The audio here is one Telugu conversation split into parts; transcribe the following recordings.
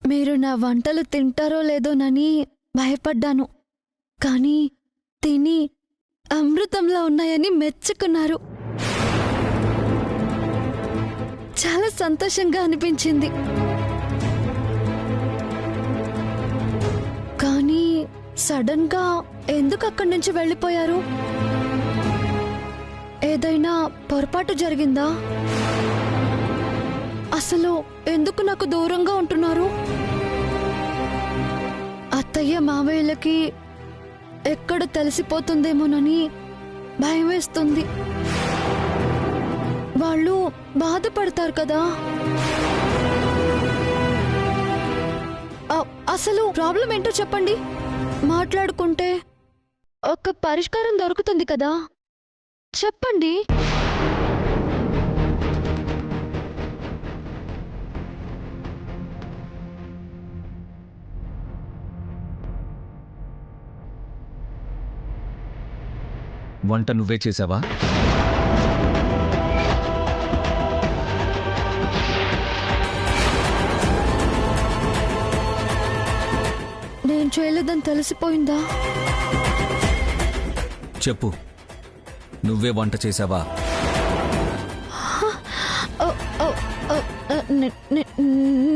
మీరు నా వంటలు తింటారో లేదోనని భయపడ్డాను. కానీ తిని అమృతంలా ఉన్నాయని మెచ్చుకున్నారు. చాలా సంతోషంగా అనిపించింది. కానీ సడన్ గా ఎందుకు అక్కడి నుంచి వెళ్ళిపోయారు? ఏదైనా పొరపాటు జరిగిందా? అసలు ఎందుకు నాకు దూరంగా ఉంటున్నారు? అత్తయ్య మావయ్యలకి ఎక్కడ తెలిసిపోతుందేమోనని భయం వేస్తుంది. వాళ్ళు బాధపడతారు కదా. అసలు ప్రాబ్లం ఏంటో చెప్పండి. మాట్లాడుకుంటే ఒక పరిష్కారం దొరుకుతుంది కదా. చెప్పండి. వంట నువ్వే చేసావా? నేను చేయలేదని తెలిసిపోయిందా? చెప్పు, నువ్వే వంట చేసావా?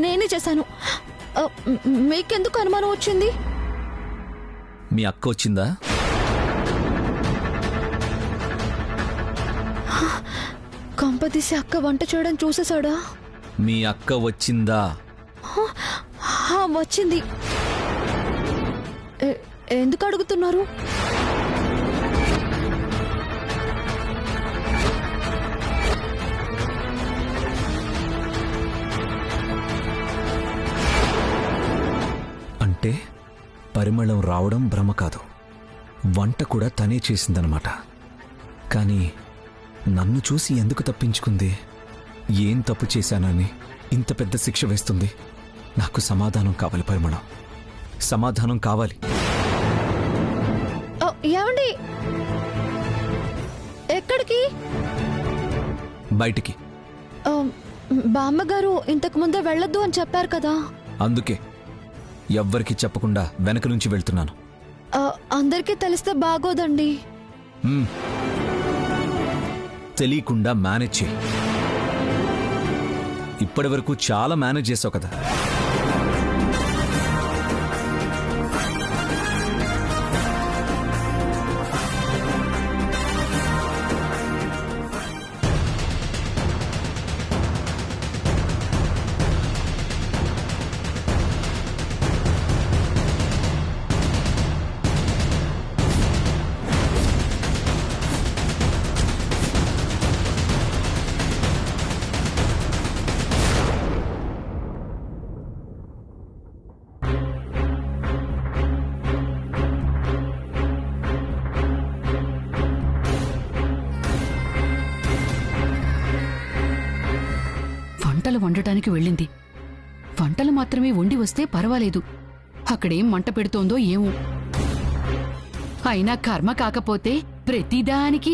నేనే చేశాను. మీకెందుకు అనుమానం వచ్చింది? మీ అక్క వచ్చిందా? కంపదీసి అక్క వంట చేయడం చూసేశాడా? మీ అక్క వచ్చిందా? వచ్చింది. ఎందుకు అడుగుతున్నారు? అంటే పరిమళం రావడం భ్రమ కాదు, వంట కూడా తనే చేసిందనమాట. కానీ నన్ను చూసి ఎందుకు తప్పించుకుంది? ఏం తప్పు చేశానని ఇంత పెద్ద శిక్ష వేస్తుంది? నాకు సమాధానం కావాలి పరిమళం, సమాధానం కావాలి. ఏమండి? ఎక్కడికి? బయటికి. బామ్మగారు ఇంతకు ముందే వెళ్ళొద్దు అని చెప్పారు కదా. అందుకే ఎవ్వరికీ చెప్పకుండా వెనక నుంచి వెళ్తున్నాను. అందరికీ తెలిస్తే బాగోదండి. తెలియకుండా మేనేజ్ చేయి. ఇప్పటి వరకు చాలా మేనేజ్ చేసావు కదా. వంటలు వండటానికి వెళ్ళింది. వంటలు మాత్రమే వండి వస్తే పర్వాలేదు, అక్కడేం మంట పెడుతోందో ఏమో. అయినా కర్మ కాకపోతే ప్రతిదానికి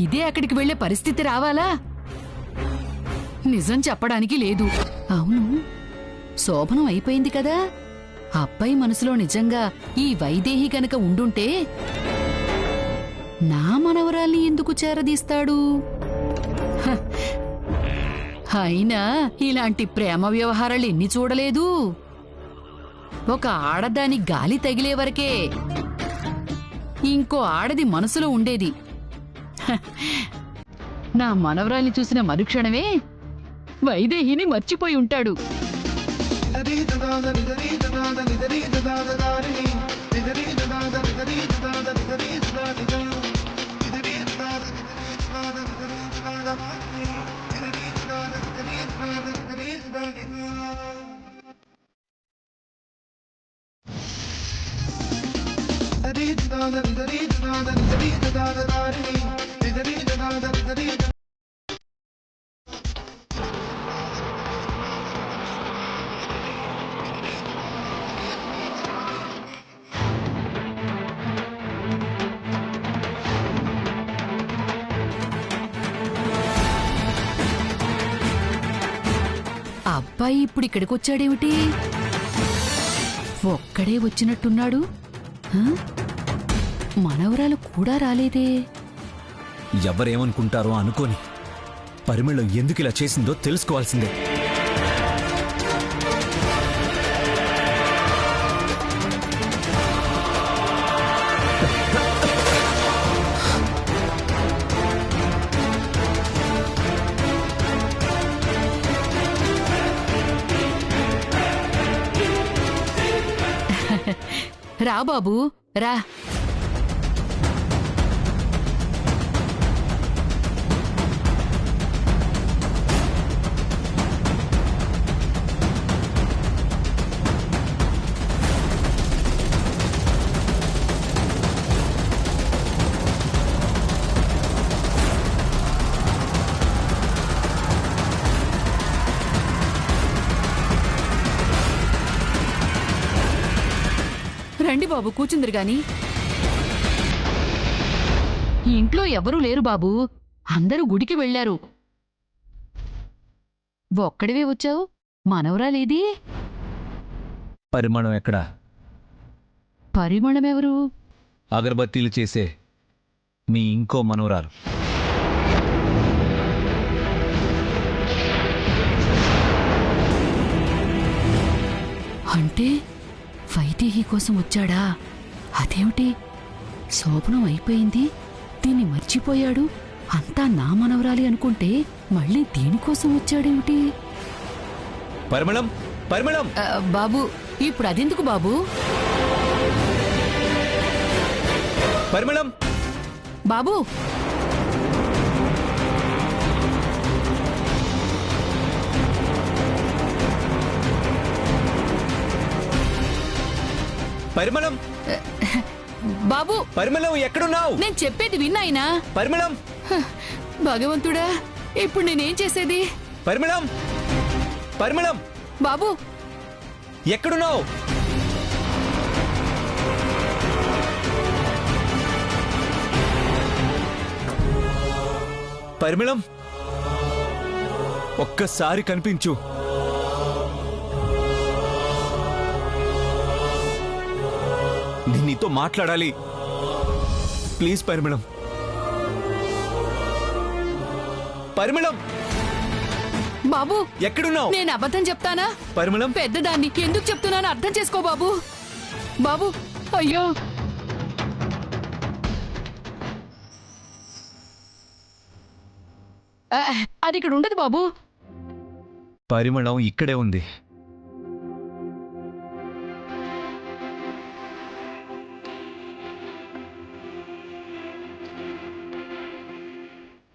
ఇదే అక్కడికి వెళ్లే పరిస్థితి రావాలా? నిజం చెప్పడానికి లేదు. అవును, శోభనం అయిపోయింది కదా. అబ్బాయి మనసులో నిజంగా ఈ వైదేహి గనక ఉండుంటే నా మనవరాల్ని ఎందుకు చేరదీస్తాడు? అయినా ఇలాంటి ప్రేమ వ్యవహారాలు ఎన్ని చూడలేదు. ఒక ఆడదాని గాలి తగిలే వరకే ఇంకో ఆడది మనసులో ఉండేది. నా మనవరాల్ని చూసిన మరుక్షణమే వైదేహిని మర్చిపోయి ఉంటాడు. అబ్బాయి ఇప్పుడు ఇక్కడికొచ్చాడేమిటి? ఒక్కడే వచ్చినట్టున్నాడు. హ? మనవరాలు కూడా రాలేదే. ఎవరేమనుకుంటారో అనుకోని పరిమళం ఎందుకు ఇలా చేసిందో తెలుసుకోవాల్సిందే. రా బాబు రా. రండి బాబు కూర్చుందరు గాని. ఇంట్లో ఎవరూ లేరు బాబు, అందరూ గుడికి వెళ్లారు. ఒక్కడివే వచ్చావు, మనవరాలేది? పరిమళం ఎక్కడా? పరిమళమెవరు? అగరబత్తీలు చేసే మీ ఇంకో మనవరాలు. అంటే వైదేహి కోసం వచ్చాడా? అదేమిటి, శోభనం అయిపోయింది, దీన్ని మర్చిపోయాడు, అంతా నా మనవరాలి అనుకుంటే మళ్ళీ దీనికోసం వచ్చాడేమిటి? పరిమళం, పరిమళం! బాబు ఇప్పుడు అదెందుకు బాబు? పరిమళం! బాబు పరిమళం! బాబు పరిమళం ఎక్కడున్నావు? నేను చెప్పేది విన్నాయినా? పరిమళం! భగవంతుడా, ఇప్పుడు నేనేం చేసేది? పరిమళం! పరిమళం! బాబు ఎక్కడున్నావు? పరిమళం, ఒక్కసారి కనిపించు. నేను నీతో మాట్లాడాలి. ప్లీజ్ పరిమళం. పరిమళం! బాబు ఎక్కడున్నావు? నేను అబద్ధం చెప్తానా? పరిమళం! పెద్దదాన్ని ఎందుకు చెప్తున్నానో అర్థం చేసుకో బాబు. బాబు అయ్యో, అది ఇక్కడ ఉండదు బాబు. పరిమళం ఇక్కడే ఉంది.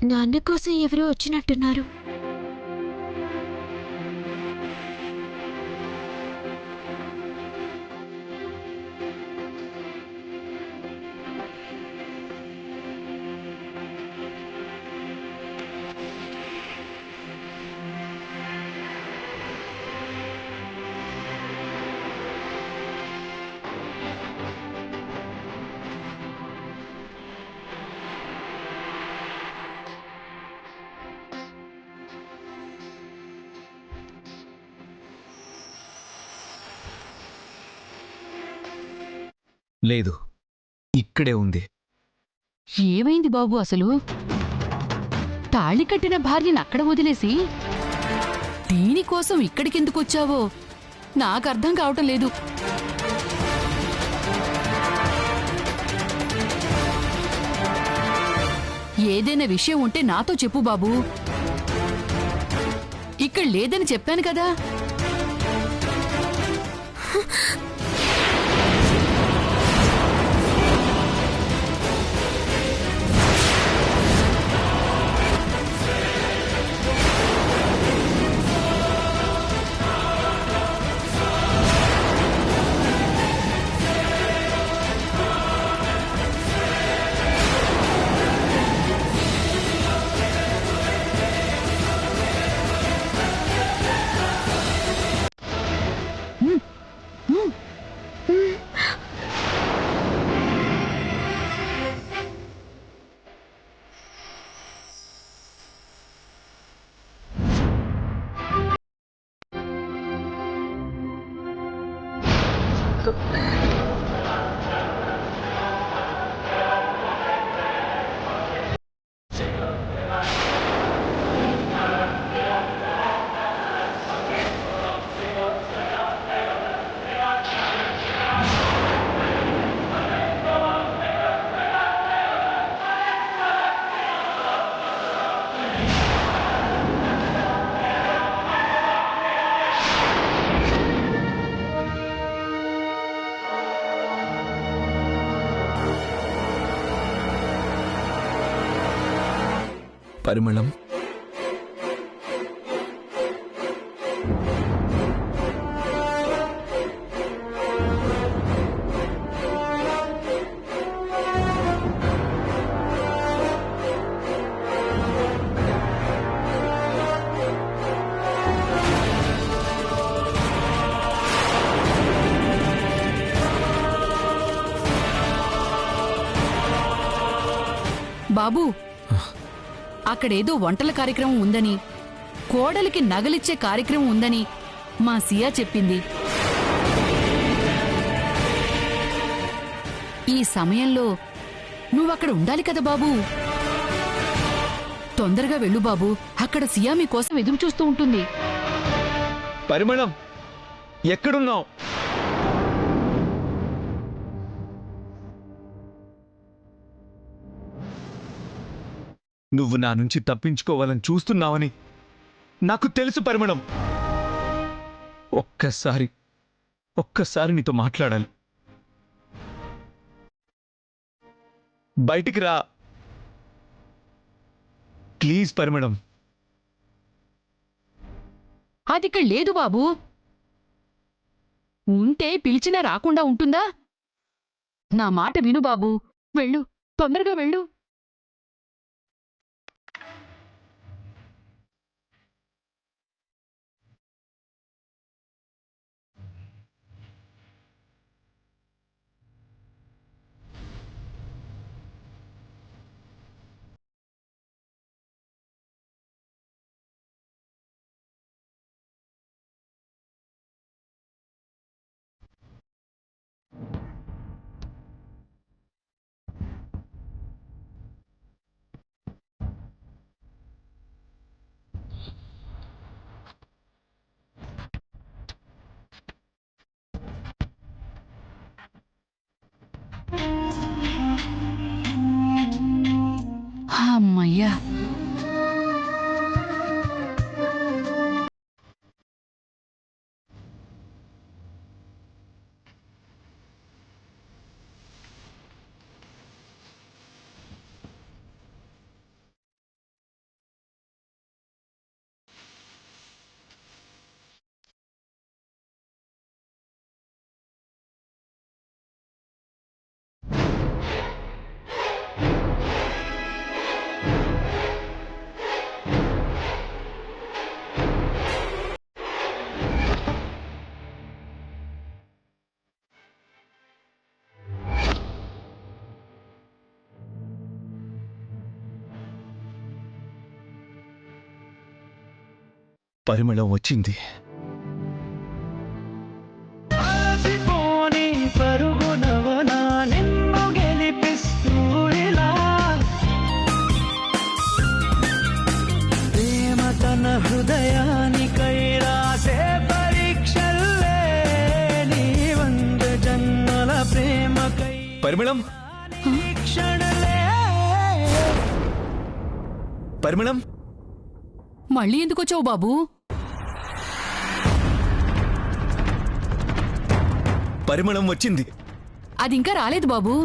నాన్న కోసం ఎవరో వచ్చినట్టున్నారు. లేదు, ఇక్కడే ఉంది. ఏమైంది బాబు అసలు? తాళి కట్టిన భార్యను అక్కడ వదిలేసి దీనికోసం ఇక్కడికెందుకు వచ్చావో నాకు అర్థం కావటం లేదు. ఏదైనా విషయం ఉంటే నాతో చెప్పు బాబు. ఇక్కడ లేదని చెప్పాను కదా. తప్పదు. పరిమళం, బాబూ, అక్కడేదో వంటల కార్యక్రమం ఉందని, కోడలికి నగలిచ్చే కార్యక్రమం ఉందని మా సియా చెప్పింది. ఈ సమయంలో నువ్వక్కడ ఉండాలి కదా బాబూ. తొందరగా వెళ్ళు బాబూ, అక్కడ సియా మీకోసం ఎదురు చూస్తూ ఉంటుంది. పరిమళం, ఎక్కడున్నావు? నువ్వు నా నుంచి తప్పించుకోవాలని చూస్తున్నావని నాకు తెలుసు పరిమళం. ఒక్కసారి నీతో మాట్లాడాలి. బయటికి రా ప్లీజ్ పరిమళం. అదిక్కడ లేదు బాబూ. ఉంటే పిలిచినా రాకుండా ఉంటుందా? నా మాట విను బాబూ, వెళ్ళు, తొందరగా వెళ్ళు. అమ్మయ్యా, పరిమళం వచ్చింది. హృదయానికై రాసే పరీక్షల్లే నీ 100 జన్మల ప్రేమకై పరిమళం, పరిమళం, మళ్ళీ ఎందుకొచ్చావు బాబూ? పరిమళం వచ్చింది. అది ఇంకా రాలేదు బాబూ.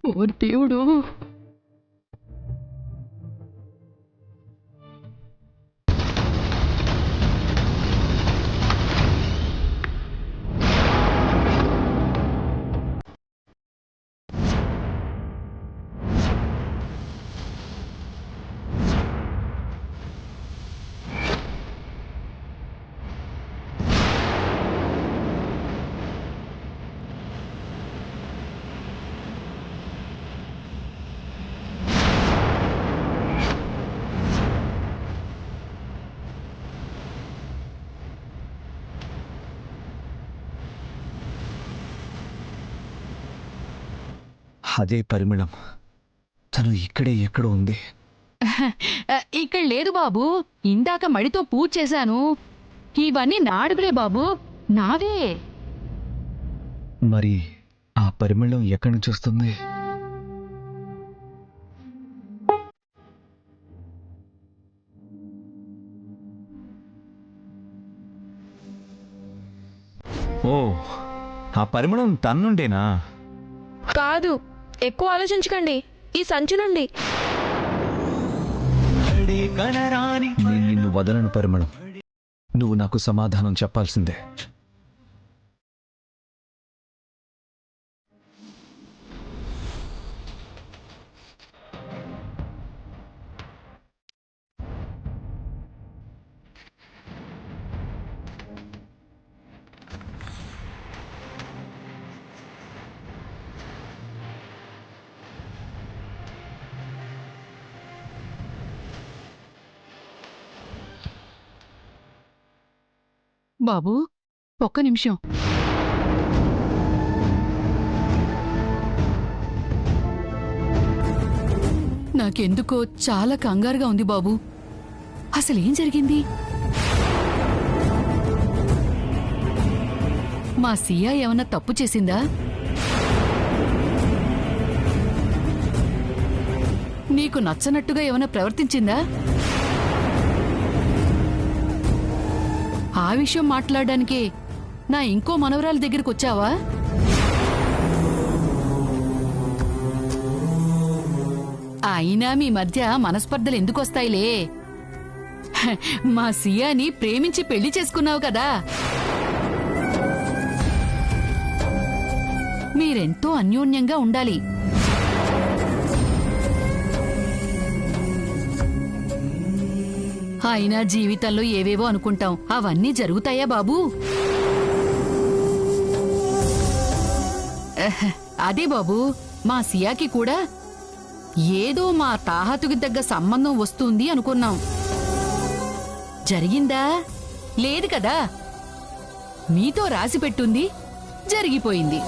ఓ దేవుడు. అదే పరిమళం. తను ఇక్కడే ఎక్కడో ఉంది. ఇక్కడ లేదు బాబు. ఇందాక మడితో పూజ చేశాను. ఇవన్నీ నాడుగులే బాబు, నావే. మరి ఆ పరిమళం ఎక్కడి నుంచి వస్తుంది? ఓ, ఆ పరిమళం తన్నుండేనా? కాదు, ఎక్కువ ఆలోచించకండి. ఈ సంచి నుండి. నేను నిన్ను వదలను పరిమళం. నువ్వు నాకు సమాధానం చెప్పాల్సిందే. బాబు, ఒక్క నిమిషం. నాకెందుకో చాలా కంగారుగా ఉంది బాబు. అసలేం జరిగింది? మా సియా ఏమన్నా తప్పు చేసిందా? నీకు నచ్చనట్టుగా ఏమైనా ప్రవర్తించిందా? ఆ విషయం మాట్లాడడానికే నా ఇంకో మనవరాల దగ్గరికి వచ్చావా? అయినా మీ మధ్య మనస్పర్ధలు ఎందుకొస్తాయిలే? మా సియాని ప్రేమించి పెళ్లి చేసుకున్నావు కదా. మీరెంతో అన్యోన్యంగా ఉండాలి. అయినా జీవితంలో ఏవేవో అనుకుంటాం, అవన్నీ జరుగుతాయా బాబూ? అదే బాబూ, మా సియాకి కూడా ఏదో మా తాహతుకి దగ్గర సంబంధం వస్తుంది అనుకున్నాం. జరిగిందా? లేదు కదా. మీతో రాసి పెట్టుంది, జరిగిపోయింది.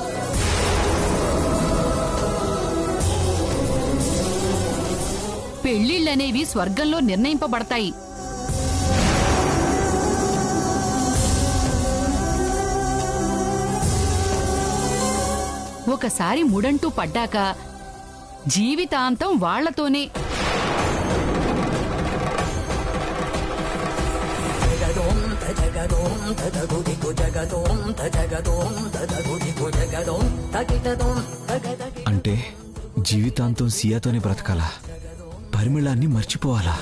పెళ్లిళ్ళనేవి స్వర్గంలో నిర్ణయింపబడతాయి. ఒకసారి ముడంటూ పడ్డాక జీవితాంతం వాళ్లతోనే. అంటే జీవితాంతం సియాతోనే బ్రతకాలా? పరిమళాన్ని మర్చిపోవాలా?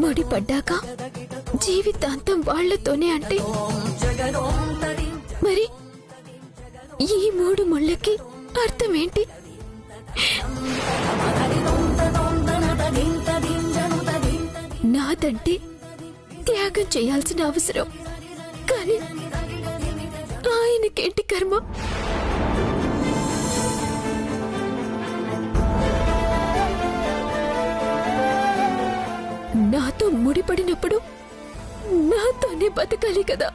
ముడి పడ్డాక జీవితాంతం వాళ్లతోనే అంటే మరి ఈ 3 ముళ్ళకి అర్థమేంటి? నాదంటే త్యాగం చేయాల్సిన అవసరం, కానీ ఆయనకేంటి కర్మ? నాతో ముడిపడినప్పుడు నాతోనే బతకాలి కదా.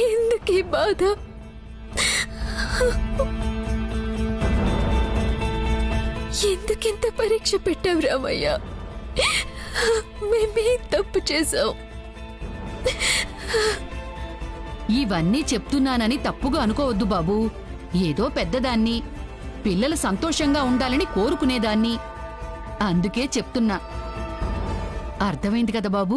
ఎందుకీ బాధ? ఎందుకింత పరీక్ష పెట్టావు రామయ్య? మేమే తప్పు చేశాం. ఇవన్నీ చెప్తున్నానని తప్పుగా అనుకోవద్దు బాబూ. ఏదో పెద్దదాన్ని, పిల్లలు సంతోషంగా ఉండాలని కోరుకునేదాన్ని. అందుకే చెప్తున్నా. అర్థమైంది కదా బాబూ?